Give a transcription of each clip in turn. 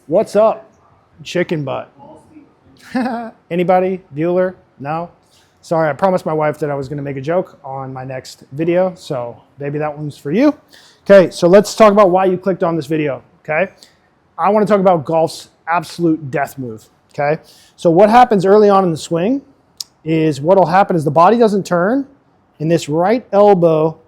What's up, chicken butt? Anybody? Bueller? No? Sorry, I promised my wife that I was going to make a joke on my next video, so maybe that one's for you. Okay, so let's talk about why you clicked on this video, okay? I want to talk about golf's absolute death move, okay? So what happens early on in the swing is what'll happen is the body doesn't turn, and this right elbow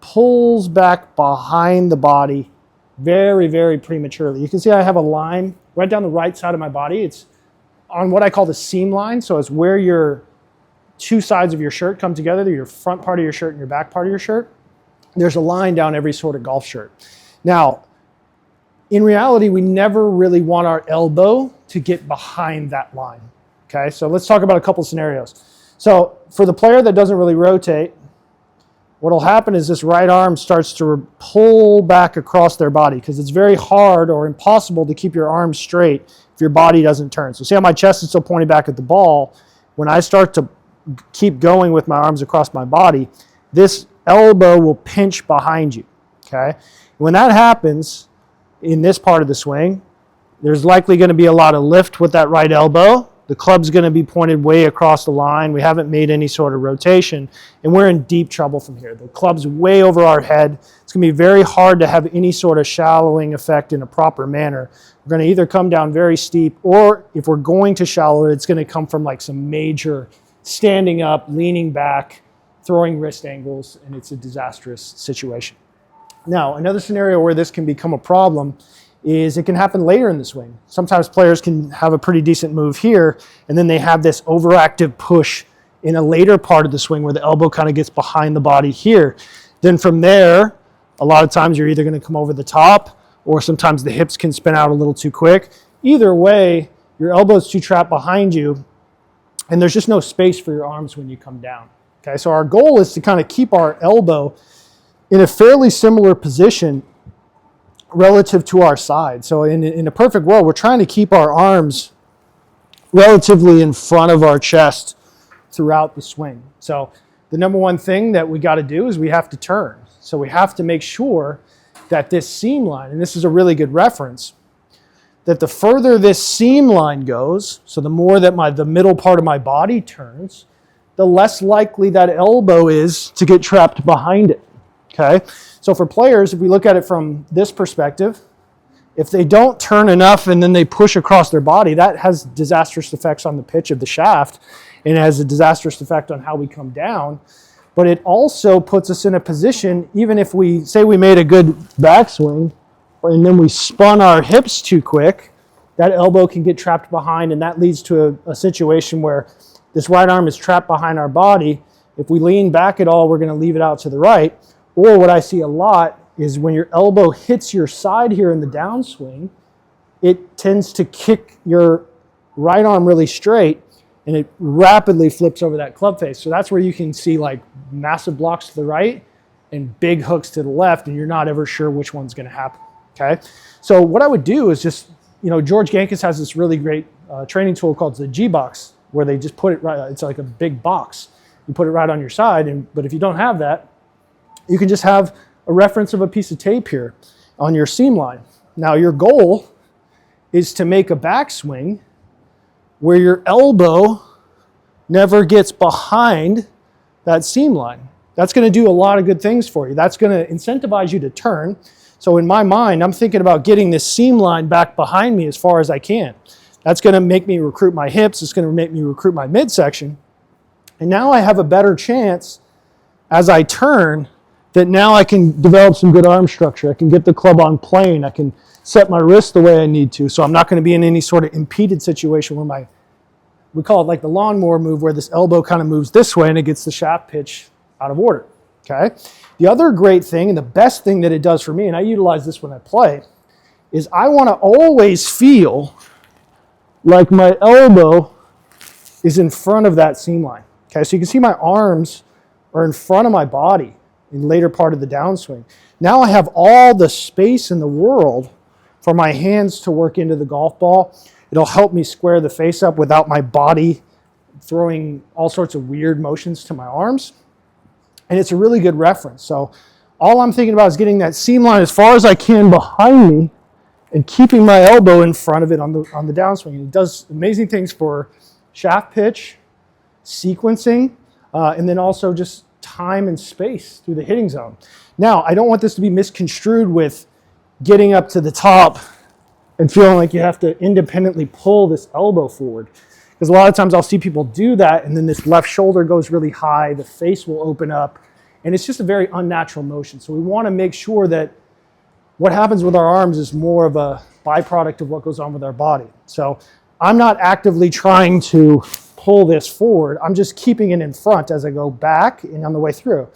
pulls back behind the body very, very prematurely. You can see I have a line right down the right side of my body. It's on what I call the seam line, so it's where your two sides of your shirt come together, your front part of your shirt and your back part of your shirt. There's a line down every sort of golf shirt. Now, in reality, we never really want our elbow to get behind that line, okay? So let's talk about a couple scenarios. So for the player that doesn't really rotate, what'll happen is this right arm starts to pull back across their body because it's very hard or impossible to keep your arms straight if your body doesn't turn. So see how my chest is still pointing back at the ball? When I start to keep going with my arms across my body, this elbow will pinch behind you, okay? When that happens in this part of the swing, there's likely going to be a lot of lift with that right elbow. The club's going to be pointed way across the line. We haven't made any sort of rotation, and we're in deep trouble from here. The club's way over our head. It's going to be very hard to have any sort of shallowing effect in a proper manner. We're going to either come down very steep, or if we're going to shallow it, it's going to come from like some major standing up, leaning back, throwing wrist angles, and it's a disastrous situation. Now, another scenario where this can become a problem is it can happen later in the swing. Sometimes players can have a pretty decent move here, and then they have this overactive push in a later part of the swing where the elbow kind of gets behind the body here. Then from there, a lot of times you're either going to come over the top, or sometimes the hips can spin out a little too quick. Either way, your elbow's too trapped behind you, and there's just no space for your arms when you come down. Okay, so our goal is to kind of keep our elbow in a fairly similar position relative to our side. So in a perfect world, we're trying to keep our arms relatively in front of our chest throughout the swing. So the number one thing that we got to do is we have to turn. So we have to make sure that this seam line, and this is a really good reference, that the further this seam line goes, so the more that the middle part of my body turns, the less likely that elbow is to get trapped behind it, okay? So for players, if we look at it from this perspective, if they don't turn enough and then they push across their body, that has disastrous effects on the pitch of the shaft, and it has a disastrous effect on how we come down. But it also puts us in a position, even if we say we made a good backswing, and then we spun our hips too quick, that elbow can get trapped behind, and that leads to a situation where this right arm is trapped behind our body. If we lean back at all, we're going to leave it out to the right. Or what I see a lot is when your elbow hits your side here in the downswing, it tends to kick your right arm really straight, and it rapidly flips over that club face. So that's where you can see like massive blocks to the right and big hooks to the left, and you're not ever sure which one's going to happen, okay? So what I would do is just, George Gankis has this really great training tool called the G-Box, where they just put it right, it's like a big box. You put it right on your side, but if you don't have that, you can just have a reference of a piece of tape here on your seam line. Now your goal is to make a backswing where your elbow never gets behind that seam line. That's going to do a lot of good things for you. That's going to incentivize you to turn. So in my mind, I'm thinking about getting this seam line back behind me as far as I can. That's going to make me recruit my hips. It's going to make me recruit my midsection. And now I have a better chance as I turn that now I can develop some good arm structure. I can get the club on plane. I can set my wrist the way I need to. So I'm not going to be in any sort of impeded situation where we call it like the lawnmower move, where this elbow kind of moves this way and it gets the shaft pitch out of order, okay? The other great thing, and the best thing that it does for me, and I utilize this when I play, is I want to always feel like my elbow is in front of that seam line, okay? So you can see my arms are in front of my body in later part of the downswing. Now I have all the space in the world for my hands to work into the golf ball. It'll help me square the face up without my body throwing all sorts of weird motions to my arms. And it's a really good reference. So all I'm thinking about is getting that seam line as far as I can behind me and keeping my elbow in front of it on the downswing. And it does amazing things for shaft pitch, sequencing, and then also just time and space through the hitting zone. Now, I don't want this to be misconstrued with getting up to the top and feeling like you have to independently pull this elbow forward. Because a lot of times I'll see people do that, and then this left shoulder goes really high, the face will open up, and it's just a very unnatural motion. So we want to make sure that what happens with our arms is more of a byproduct of what goes on with our body. So I'm not actively trying to pull this forward. I'm just keeping it in front as I go back and on the way through.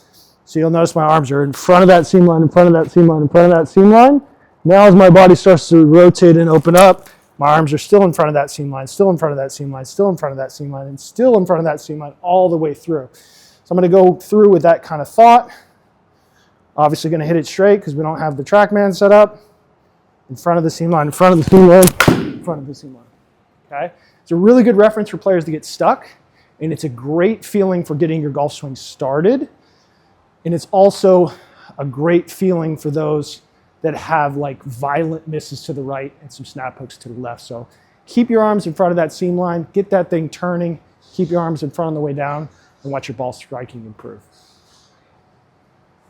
So you'll notice my arms are in front of that seam line, in front of that seam line, in front of that seam line. Now as my body starts to rotate and open up, my arms are still in front of that seam line, still in front of that seam line, still in front of that seam line, and still in front of that seam line all the way through. So I'm going to go through with that kind of thought. Obviously going to hit it straight because we don't have the TrackMan set up. In front of the seam line, in front of the seam line, in front of the seam line. Okay? It's a really good reference for players to get stuck, and it's a great feeling for getting your golf swing started. And it's also a great feeling for those that have like violent misses to the right and some snap hooks to the left. So keep your arms in front of that seam line, get that thing turning, keep your arms in front on the way down, and watch your ball striking improve.